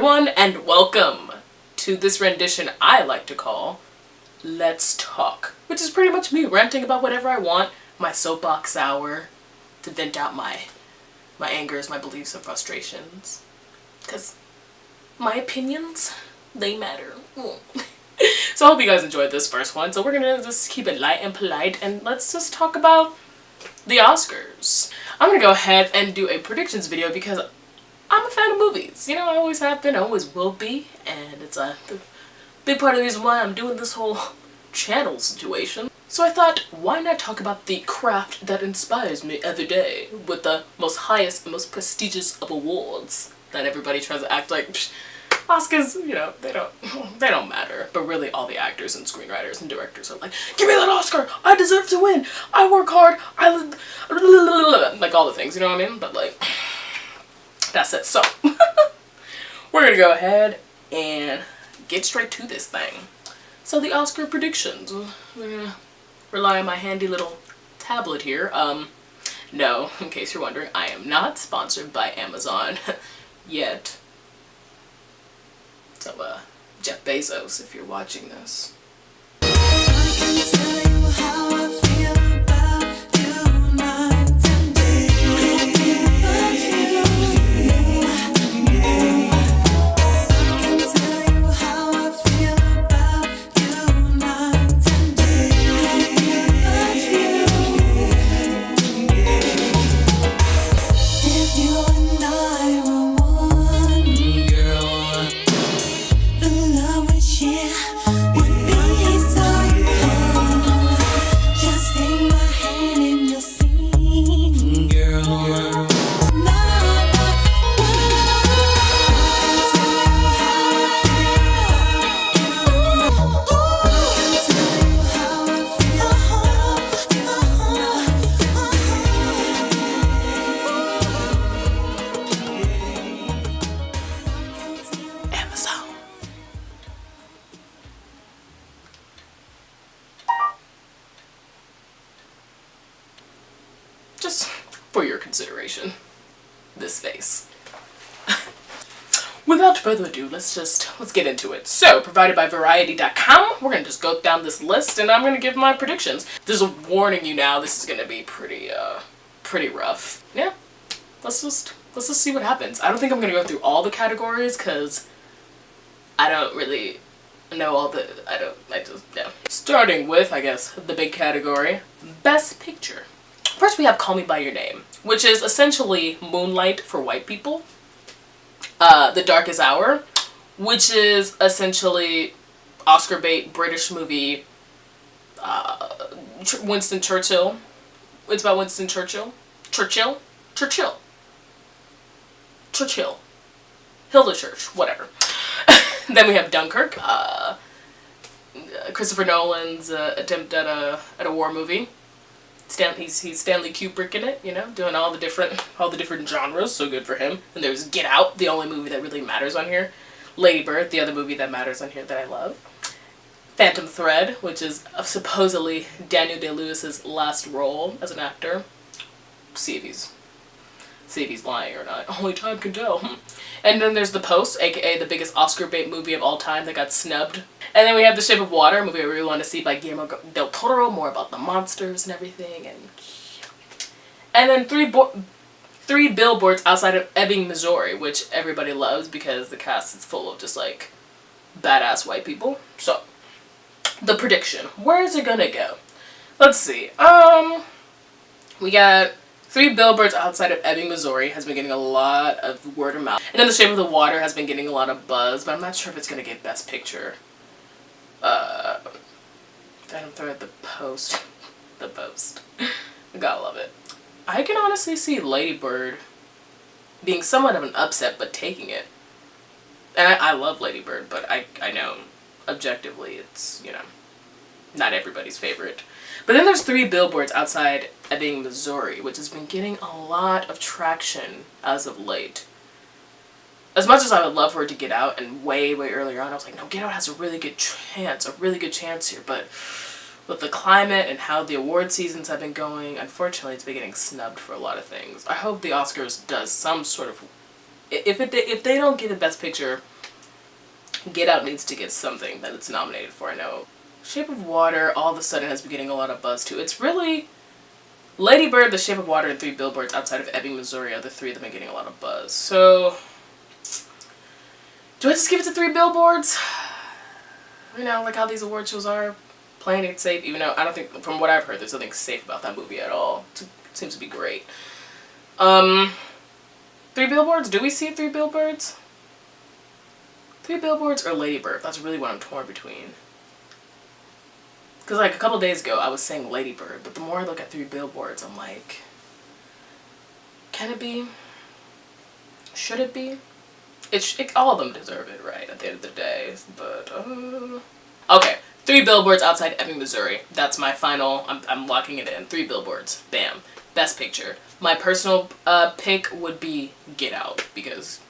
everyone, and welcome to this rendition I like to call Let's Talk, which is pretty much me ranting about whatever I want, my soapbox hour, to vent out my angers, my beliefs, and frustrations. Because my opinions, they matter. So I hope you guys enjoyed this first one. So we're gonna just keep it light and polite, and let's just talk about the Oscars. I'm gonna go ahead and do a predictions video because I'm a fan of movies. You know, I always have been, I always will be, and it's a big part of the reason why I'm doing this whole channel situation. So I thought, why not talk about the craft that inspires me every day with the most highest and most prestigious of awards that everybody tries to act like, psh, Oscars, you know, they don't matter. But really all the actors and screenwriters and directors are like, give me that Oscar! I deserve to win! I work hard! Like all the things, you know what I mean? But like, that's it. So, we're gonna go ahead and get straight to this thing. So the Oscar predictions. We're gonna rely on my handy little tablet here. No, in case you're wondering, I am not sponsored by Amazon yet. So, Jeff Bezos, if you're watching this. I can tell you how I feel about you night and day. I can tell you how I feel about you night and day. If you and I were one, girl, the love we share would be so cold. Just take my hand and you'll see, girl. Just for your consideration, this face. Without further ado, let's get into it. So, provided by Variety.com, we're gonna just go down this list and I'm gonna give my predictions. Just warning you now, this is gonna be pretty rough. Yeah, let's just see what happens. I don't think I'm gonna go through all the categories because I don't really know all the, yeah. Starting with, I guess, the big category, Best Picture. First we have Call Me By Your Name, which is essentially Moonlight for white people. The Darkest Hour, which is essentially Oscar bait British movie, Winston Churchill. It's about Winston Churchill. Churchill. Hilda Church, whatever. Then we have Dunkirk, Christopher Nolan's attempt at a war movie. He's Stanley Kubrick in it, you know, doing all the different genres, so good for him. And there's Get Out, the only movie that really matters on here. Lady Bird, the other movie that matters on here that I love. Phantom Thread, which is supposedly Daniel Day-Lewis's last role as an actor. See if he's lying or not. Only time can tell. And then there's The Post, aka the biggest Oscar bait movie of all time that got snubbed. And then we have The Shape of Water, a movie I really want to see by Guillermo del Toro, more about the monsters and everything. And then three billboards outside of Ebbing, Missouri, which everybody loves because the cast is full of just like badass white people. So, the prediction. Where is it gonna go? Let's see. We got Three Billboards Outside of Ebbing, Missouri has been getting a lot of word of mouth. And then The Shape of the Water has been getting a lot of buzz, but I'm not sure if it's gonna get Best Picture. Phantom Thread, The Post. The Post. I gotta love it. I can honestly see Lady Bird being somewhat of an upset, but taking it. And I love Lady Bird, but I know objectively it's, you know, not everybody's favorite. But then there's Three Billboards Outside Ebbing, Missouri, which has been getting a lot of traction as of late. As much as I would love for it to get out, and way earlier on, I was like, no, Get Out has a really good chance here, but with the climate and how the award seasons have been going, unfortunately it's been getting snubbed for a lot of things. I hope the Oscars does some sort of, if they don't give it Best Picture, Get Out needs to get something that it's nominated for, I know. Shape of Water all of a sudden has been getting a lot of buzz too. It's really Lady Bird, The Shape of Water, and 3 Billboards Outside of Ebbing, Missouri are the 3 that have been getting a lot of buzz. So, do I just give it to 3 Billboards? You know, like how these award shows are, playing it safe, even though I don't think, from what I've heard, there's nothing safe about that movie at all. It seems to be great. 3 Billboards? Do we see 3 Billboards? 3 Billboards or Lady Bird? That's really what I'm torn between. Because like a couple days ago, I was saying Lady Bird, but the more I look at 3 Billboards, I'm like, can it be? Should it be? All of them deserve it, right, at the end of the day, but, okay, 3 Billboards Outside Ebbing, Missouri. That's my final, I'm locking it in. 3 Billboards. Bam. Best Picture. My personal pick would be Get Out, because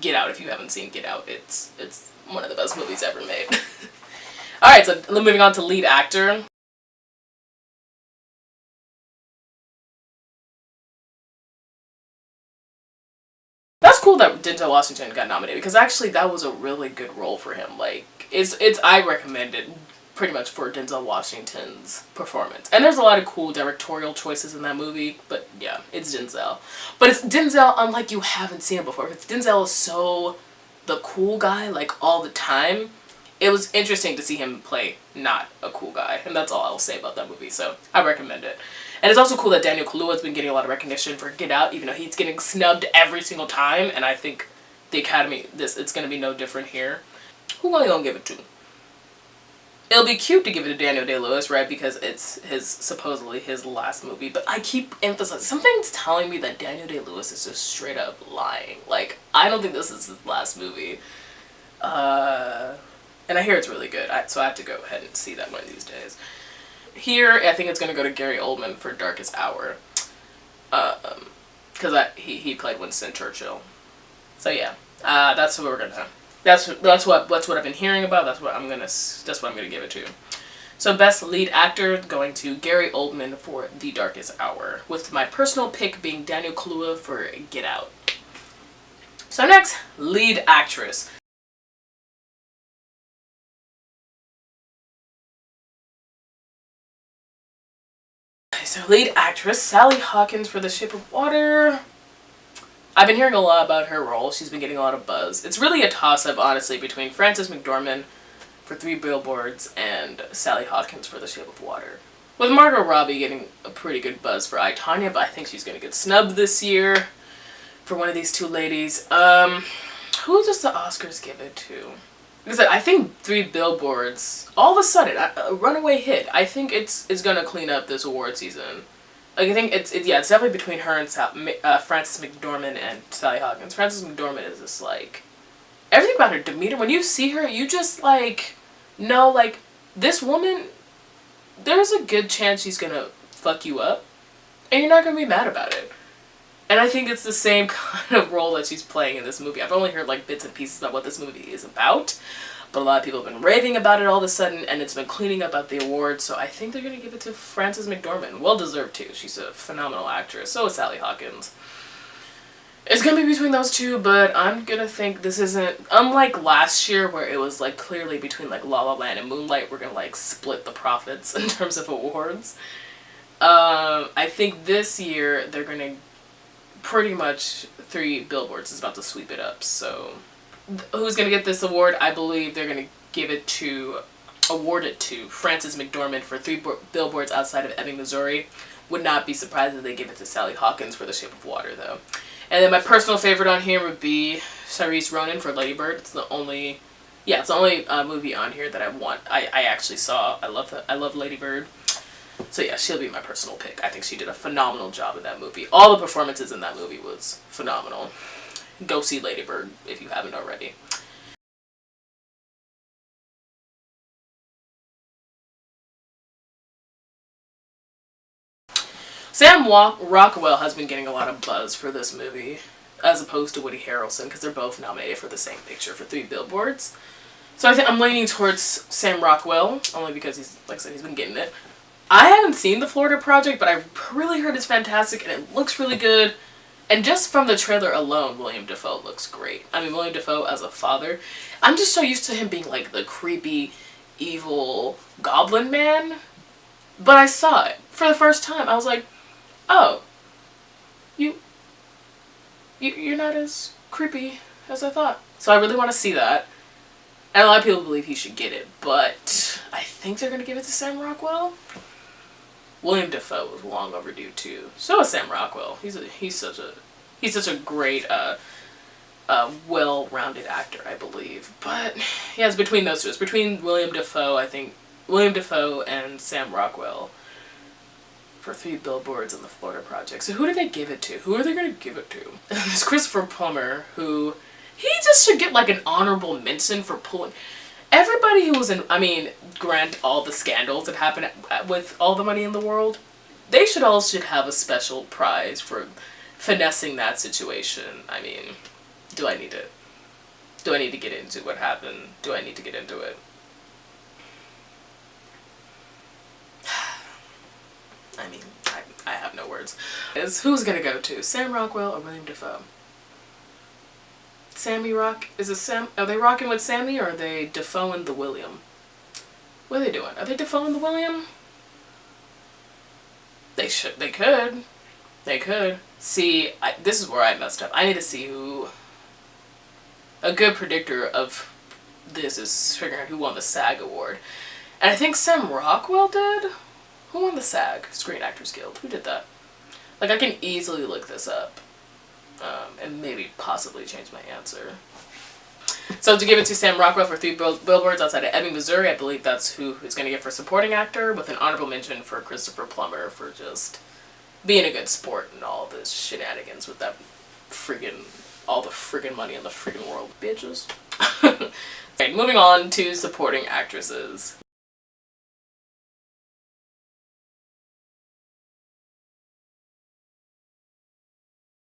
Get Out, if you haven't seen Get Out, it's one of the best movies ever made. Alright, so moving on to lead actor. That's cool that Denzel Washington got nominated, because actually that was a really good role for him. Like, I recommend it pretty much for Denzel Washington's performance. And there's a lot of cool directorial choices in that movie, but yeah, it's Denzel. But it's Denzel unlike you haven't seen him before. Because Denzel is so the cool guy, like, all the time. It was interesting to see him play not a cool guy, and that's all I'll say about that movie, so I recommend it. And it's also cool that Daniel Kaluuya has been getting a lot of recognition for Get Out, even though he's getting snubbed every single time, and I think the Academy, it's going to be no different here. Who are you going to give it to? It'll be cute to give it to Daniel Day-Lewis, right, because it's supposedly his last movie, but I keep emphasizing, something's telling me that Daniel Day-Lewis is just straight up lying. Like, I don't think this is his last movie. And I hear it's really good, so I have to go ahead and see that one of these days. Here, I think it's going to go to Gary Oldman for Darkest Hour. Because he played Winston Churchill. So yeah, that's what we're gonna. That's what I've been hearing about. That's what I'm gonna give it to. So best lead actor going to Gary Oldman for The Darkest Hour, with my personal pick being Daniel Kaluuya for Get Out. So next, lead actress. So lead actress, Sally Hawkins for The Shape of Water. I've been hearing a lot about her role. She's been getting a lot of buzz. It's really a toss-up, honestly, between Frances McDormand for 3 Billboards and Sally Hawkins for The Shape of Water. With Margot Robbie getting a pretty good buzz for I, Tonya, but I think she's going to get snubbed this year for one of these 2 ladies. Who does the Oscars give it to? Because I think 3 Billboards, all of a sudden, a runaway hit. I think it's going to clean up this award season. Like, I think it's definitely between her and Frances McDormand and Sally Hawkins. Frances McDormand is just like, everything about her demeanor, when you see her, you just like, know, like, this woman, there's a good chance she's going to fuck you up, and you're not going to be mad about it. And I think it's the same kind of role that she's playing in this movie. I've only heard like bits and pieces about what this movie is about, but a lot of people have been raving about it all of a sudden, and it's been cleaning up at the awards, so I think they're going to give it to Frances McDormand. Well deserved too. She's a phenomenal actress. So is Sally Hawkins. It's going to be between those 2, but I'm going to think this isn't, unlike last year where it was like clearly between like La La Land and Moonlight, we're going to like split the profits in terms of awards. I think this year they're going to pretty much 3 Billboards is about to sweep it up. So who's going to get this award? I believe they're going to award it to Frances McDormand for 3 Billboards Outside of Ebbing, Missouri. Would not be surprised if they give it to Sally Hawkins for The Shape of Water, though. And then my personal favorite on here would be Saoirse Ronan for Lady Bird. It's the only movie on here that I actually saw. I love Lady Bird. So yeah, she'll be my personal pick. I think she did a phenomenal job in that movie. All the performances in that movie was phenomenal. Go see Lady Bird if you haven't already. Sam Rockwell has been getting a lot of buzz for this movie, as opposed to Woody Harrelson, because they're both nominated for the same picture for 3 Billboards. So I think I'm leaning towards Sam Rockwell, only because he's, like I said, he's been getting it. I haven't seen The Florida Project, but I've really heard it's fantastic and it looks really good. And just from the trailer alone, William Dafoe looks great. I mean, William Dafoe as a father, I'm just so used to him being like the creepy, evil goblin man. But I saw it for the first time. I was like, oh, you're not as creepy as I thought. So I really want to see that. And a lot of people believe he should get it, but I think they're gonna give it to Sam Rockwell. William Dafoe was long overdue too. So is Sam Rockwell. He's such a great well-rounded actor, I believe. But yeah, it's between those two. It's between William Dafoe, I think William Dafoe and Sam Rockwell for 3 Billboards and the Florida Project. So who did they give it to? Who are they gonna give it to? There's Christopher Plummer, who he just should get like an honorable mention for pulling everybody who was in, I mean, grant all the scandals that happened with All the Money in the World, they should have a special prize for finessing that situation. I mean, do I need to get into what happened? Do I need to get into it? I mean, I have no words. Who's gonna go to? Sam Rockwell or William Dafoe? Sammy Rock? Is it Sam? Are they rocking with Sammy or are they Dafoeing the William? What are they doing? Are they Dafoeing the William? They should. They could. They could. See, this is where I messed up. I need to see who. A good predictor of this is figuring out who won the SAG award. And I think Sam Rockwell did? Who won the SAG? Screen Actors Guild. Who did that? Like, I can easily look this up. And maybe possibly change my answer. So to give it to Sam Rockwell for 3 billboards outside of Ebbing, Missouri, I believe that's who is going to get for supporting actor, with an honorable mention for Christopher Plummer for just being a good sport and all this shenanigans with that all the friggin' money in the friggin' world, bitches. Okay, moving on to supporting actresses.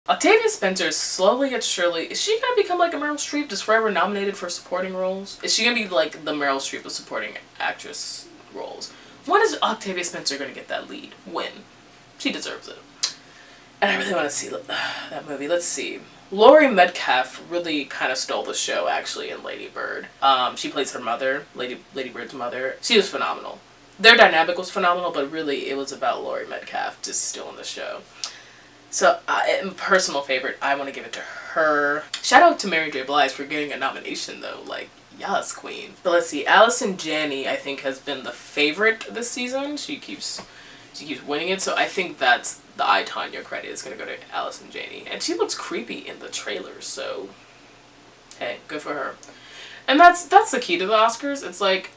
Octavia Spencer slowly yet surely, is she gonna become like a Meryl Streep, just forever nominated for supporting roles? Is she gonna be like the Meryl Streep of supporting actress roles? When is Octavia Spencer gonna get that lead? When? She deserves it. And I really want to see that movie. Let's see. Laurie Metcalf really kind of stole the show actually in Lady Bird. She plays her mother, Lady Bird's mother. She was phenomenal. Their dynamic was phenomenal, but really it was about Laurie Metcalf just stealing the show. So, personal favorite, I want to give it to her. Shout out to Mary J. Blige for getting a nomination though, like, yes, queen. But let's see, Allison Janney, I think, has been the favorite this season. She keeps winning it, so I think that's the I, Tonya credit is going to go to Allison Janney. And she looks creepy in the trailers, so, hey, good for her. And that's the key to the Oscars. It's like,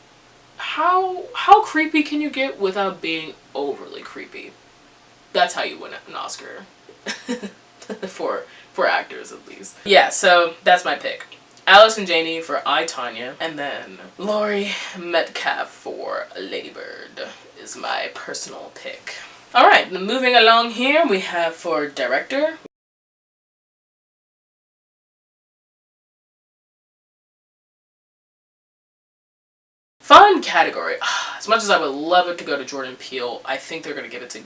how creepy can you get without being overly creepy? That's how you win an Oscar. for actors at least. Yeah, so that's my pick. Allison Janney for I, Tonya, and then Laurie Metcalf for Lady Bird is my personal pick. Alright, moving along here, we have for director. Fun category. As much as I would love it to go to Jordan Peele, I think they're going to give it to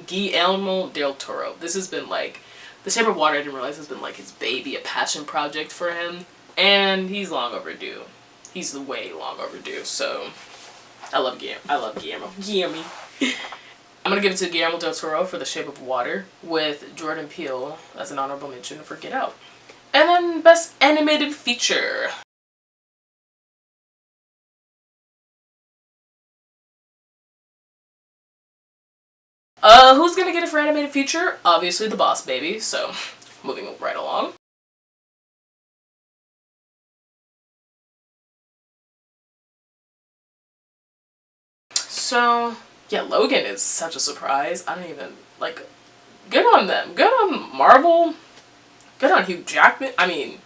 Guillermo del Toro. This has been like, The Shape of Water, I didn't realize, has been like his baby, a passion project for him. And he's long overdue. He's way long overdue, so I love Guillermo. I'm going to give it to Guillermo del Toro for The Shape of Water, with Jordan Peele as an honorable mention for Get Out. And then Best Animated Feature. Who's gonna get it for animated feature? Obviously The Boss Baby, so moving right along. So, yeah, Logan is such a surprise. I don't even, like, good on them. Good on Marvel. Good on Hugh Jackman. I mean,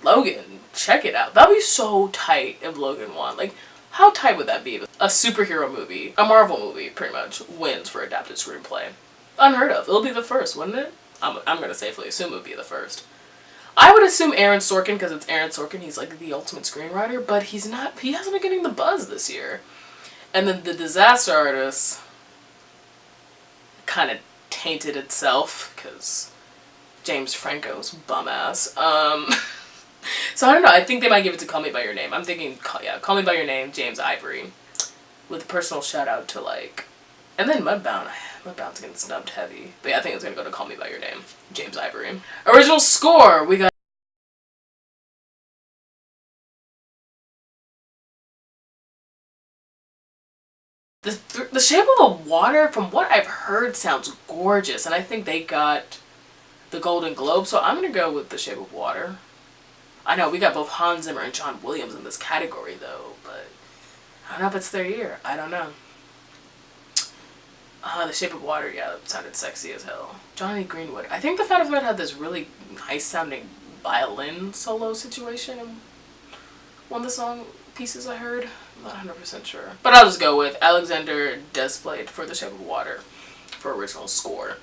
Logan, check it out. That'd be so tight if Logan won. Like, how tight would that be if a superhero movie, a Marvel movie, pretty much, wins for adapted screenplay? Unheard of. It'll be the first, wouldn't it? I'm going to safely assume it would be the first. I would assume Aaron Sorkin, because it's Aaron Sorkin. He's like the ultimate screenwriter, but he's not. He hasn't been getting the buzz this year. And then The Disaster Artist kind of tainted itself, because James Franco's bum ass. So I don't know. I think they might give it to Call Me By Your Name. I'm thinking, yeah, Call Me By Your Name, James Ivory. With a personal shout out to like, and then Mudbound. Mudbound's getting snubbed heavy. But yeah, I think it's gonna go to Call Me By Your Name, James Ivory. Original score, we got The Shape of the Water, from what I've heard, sounds gorgeous. And I think they got the Golden Globe. So I'm gonna go with The Shape of Water. I know we got both Hans Zimmer and John Williams in this category though, but I don't know if it's their year. I don't know. The Shape of Water, yeah, that sounded sexy as hell. Johnny Greenwood. I think The Phantom Thread had this really nice sounding violin solo situation in one of the song pieces I heard. I'm not 100% sure. But I'll just go with Alexander Desplat for The Shape of Water for original score.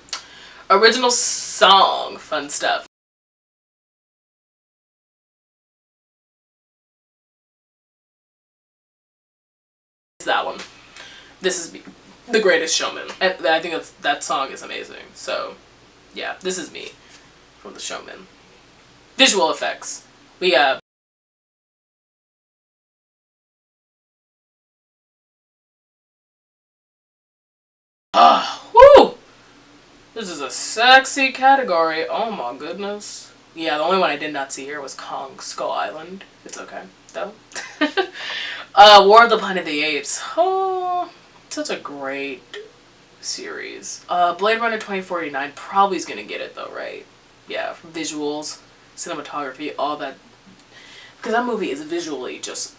Original song, fun stuff. That one. This is The Greatest Showman. And I think that song is amazing. So, yeah, this is me from The Showman. Visual effects. We got woo! This is a sexy category. Oh my goodness. Yeah, the only one I did not see here was Kong Skull Island. It's okay, though. War of the Planet of the Apes. Oh, such a great series. Blade Runner 2049 probably is gonna get it though, right? Yeah, visuals, cinematography, all that. Because that movie is visually just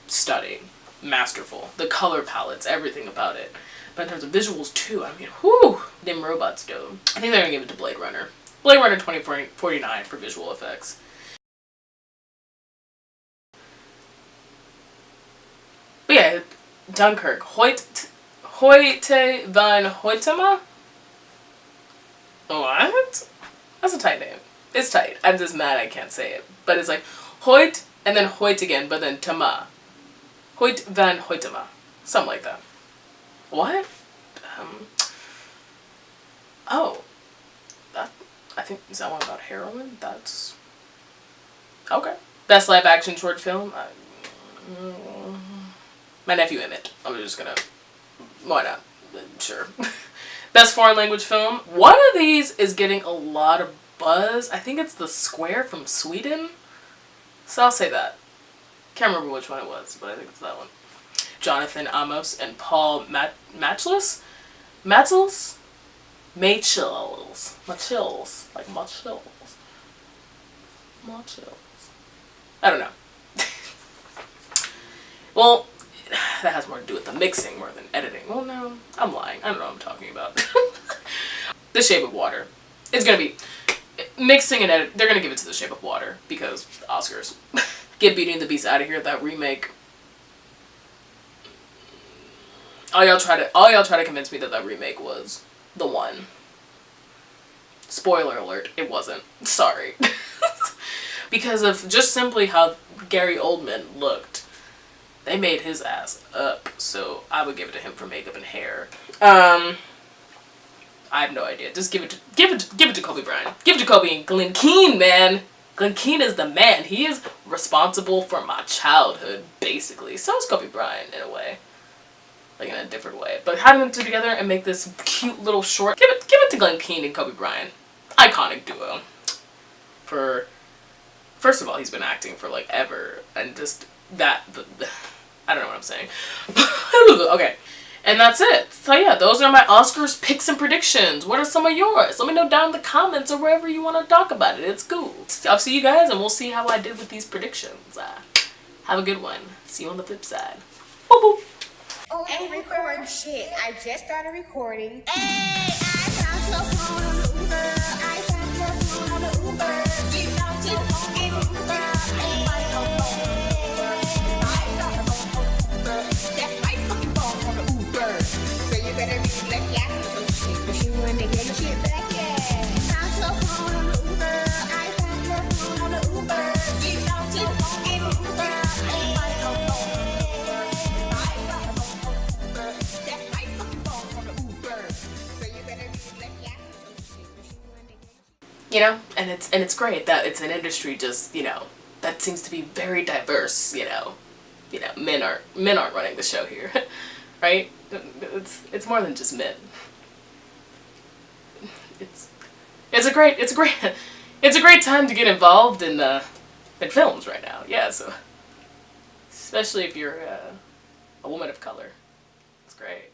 stunning, masterful. The color palettes, everything about it. But in terms of visuals too, I mean, whoo! Them robots do. I think they're gonna give it to Blade Runner. Blade Runner 2049 for visual effects. But yeah, Dunkirk. Hoyte van Hoytema? What? That's a tight name. It's tight. I'm just mad I can't say it. But it's like Hoyt and then Hoyt again, but then Tema. Hoyte van Hoytema. Something like that. What? Oh. That, I think, is that one about heroin? That's... Okay. Best live action short film? My Nephew Emmett. I'm just gonna... Why not? Sure. Best foreign language film? One of these is getting a lot of buzz. I think it's The Square from Sweden. So I'll say that. Can't remember which one it was, but I think it's that one. Jonathan Amos and Paul Matchels? Matchels? Machels. Machels. Like Machels. Machels. I don't know. Well, that has more to do with the mixing more than editing. Well, no, I'm lying. I don't know what I'm talking about. The Shape of Water. It's gonna be mixing and edit. They're gonna give it to The Shape of Water because Oscars. Get Beauty and the Beast out of here. That remake. All y'all try to convince me that that remake was the one. Spoiler alert, it wasn't. Sorry. Because of just simply how Gary Oldman looked. They made his ass up, so I would give it to him for makeup and hair. I have no idea. Just give it to Kobe Bryant. Give it to Kobe and Glenn Keane, man. Glenn Keane is the man. He is responsible for my childhood, basically. So is Kobe Bryant in a way. Like in a different way. But having them two together and make this cute little short, give it to Glenn Keane and Kobe Bryant. Iconic duo. For first of all, he's been acting for like ever, and just that I don't know what I'm saying. Okay. And that's it. So yeah, those are my Oscars picks and predictions. What are some of yours? Let me know down in the comments or wherever you want to talk about it. It's cool. I'll see you guys and we'll see how I did with these predictions. Have a good one. See you on the flip side. Boop boop. Oh, ain't recording shit. I just started recording. Hey, I found your phone on the Uber. I found your phone on the Uber. We found your phone on the Uber. I found your phone. That's my fucking phone on the Uber. So you better be like, yeah, some shit. But you wanna get your shit back, yeah. Found your phone on the Uber. I found your phone on the Uber. We found your phone on the Uber. I found your phone. That's my fucking phone on the Uber. So you better be like, yeah, some shit. But you wanna get your shit. You know, and it's great that it's an industry just, you know, that seems to be very diverse, you know. You know, men aren't running the show here. Right? It's more than just men. It's a great it's a great time to get involved in films right now. Yeah, so especially if you're a woman of color. It's great.